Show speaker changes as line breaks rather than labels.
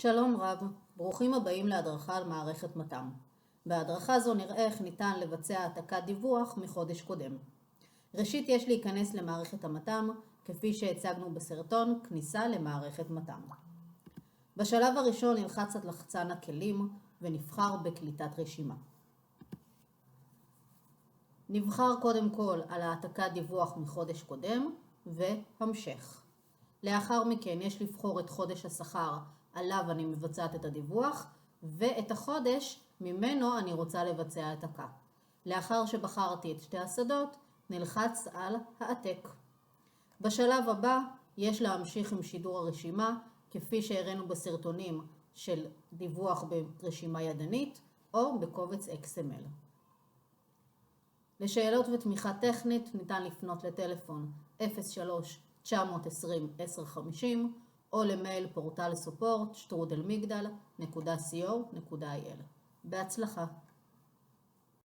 שלום רב, ברוכים הבאים להדרכה על מערכת מת"ם. בהדרכה זו נראה איך ניתן לבצע העתקת דיווח מחודש קודם. ראשית יש להיכנס למערכת המת"ם, כפי שהצגנו בסרטון כניסה למערכת מת"ם. בשלב הראשון נלחץ על לחצן הכלים ונבחר בקליטת רשימה. נבחר קודם כל על העתקת דיווח מחודש קודם והמשך. לאחר מכן יש לבחור את חודש השכר עליו אני מבצעת את הדיווח ואת החודש ממנו אני רוצה לבצע העתקה. לאחר שבחרתי את שתי השדות נלחץ על העתק. בשלב הבא יש להמשיך עם שידור הרשימה כפי שהראינו בסרטונים של דיווח ברשימה ידנית או בקובץ XML. לשאלות ותמיכה טכנית ניתן לפנות לטלפון 03-920-1050 או למייל portal support@migdal.co.il. בהצלחה.